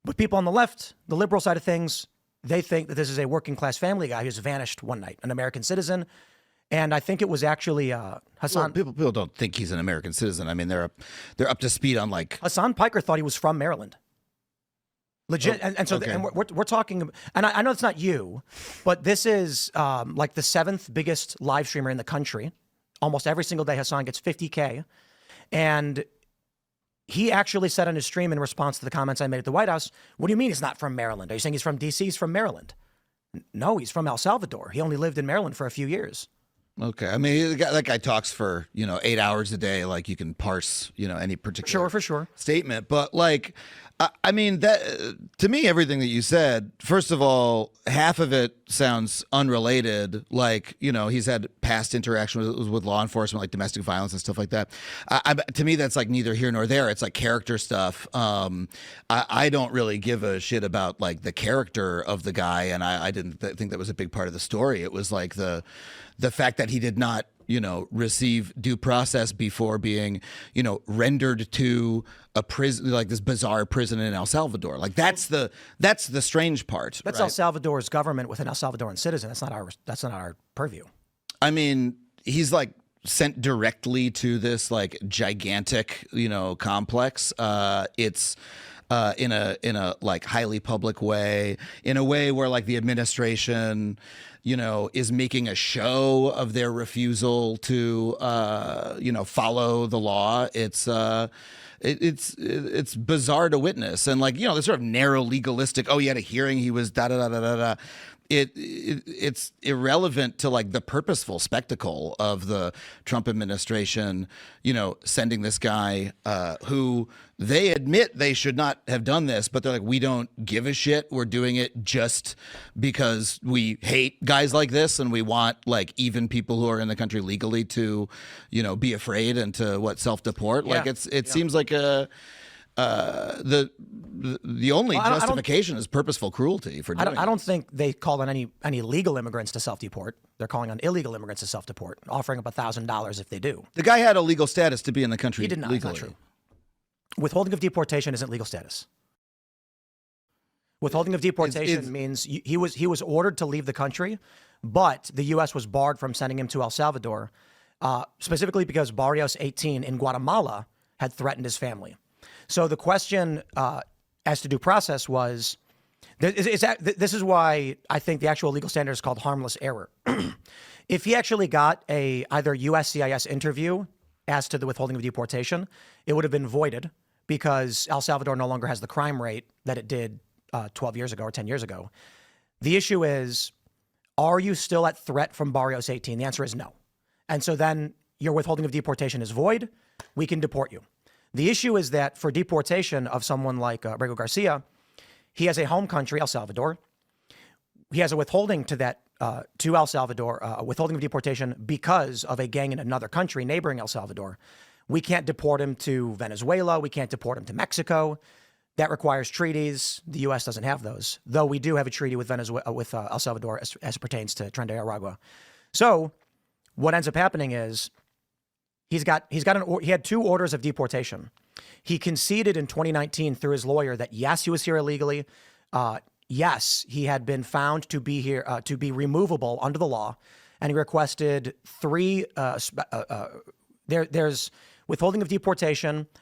But people on the left, the liberal side of things, they think that this is a working class family guy who's vanished one night, an American citizen. And I think it was actually Hassan. Well, people don't think he's an American citizen. I mean, they're up to speed on like Hassan Piker thought he was from Maryland. Legit. Oh, and so okay. and we're talking, and I know it's not you, but this is like the 7th biggest live streamer in the country. Almost every single day, Hassan gets 50K. And he actually said on his stream in response to the comments I made at the White House, what do you mean he's not from Maryland? Are you saying he's from D.C.? He's from Maryland. No, he's from El Salvador. He only lived in Maryland for a few years. Okay, I mean that guy talks for 8 hours a day. Like you can parse any particular For sure statement, but like I mean that to me everything that you said. First of all, half of it sounds unrelated. Like he's had past interaction with law enforcement, like domestic violence and stuff like that. To me, that's like neither here nor there. It's like character stuff. I don't really give a shit about like the character of the guy, and I didn't think that was a big part of the story. It was like the fact that he did not, receive due process before being, rendered to a prison, like this bizarre prison in El Salvador. Like that's the strange part. That's right? El Salvador's government with an El Salvadoran citizen. That's not our purview. I mean, he's like sent directly to this like gigantic, complex. It's in a like highly public way, in a way where like the administration, is making a show of their refusal to, follow the law. It's bizarre to witness, and like the sort of narrow legalistic. Oh, he had a hearing. He was da da da da da da. It's irrelevant to like the purposeful spectacle of the Trump administration, sending this guy who they admit they should not have done this, but they're like, we don't give a shit. We're doing it just because we hate guys like this, and we want like even people who are in the country legally to, be afraid and to self-deport. Yeah. Like it seems like the only justification is purposeful cruelty for doing I don't think they call on any legal immigrants to self-deport. They're calling on illegal immigrants to self-deport, offering up $1,000 if they do. The guy had a legal status to be in the country. He did not. Legally. It's not true. Withholding of deportation isn't legal status. Withholding of deportation means he was ordered to leave the country, but the U.S. was barred from sending him to El Salvador, specifically because Barrios 18 in Guatemala had threatened his family. So the question as to due process was, this is why I think the actual legal standard is called harmless error. If he actually got either USCIS interview as to the withholding of deportation, it would have been voided because El Salvador no longer has the crime rate that it did 12 years ago or 10 years ago. The issue is, are you still at threat from Barrios 18? The answer is no. And so then your withholding of deportation is void. We can deport you. The issue is that for deportation of someone like Rego Garcia, he has a home country, El Salvador. He has a withholding to that, to El Salvador, withholding of deportation because of a gang in another country neighboring El Salvador. We can't deport him to Venezuela. We can't deport him to Mexico. That requires treaties. The U.S. doesn't have those, though we do have a treaty with Venezuela, with El Salvador as it pertains to Tren de Aragua. So what ends up happening is he had 2 orders of deportation. He conceded in 2019 through his lawyer that yes, he was here illegally. Yes, he had been found to be here, to be removable under the law, and he requested 3. There's withholding of deportation,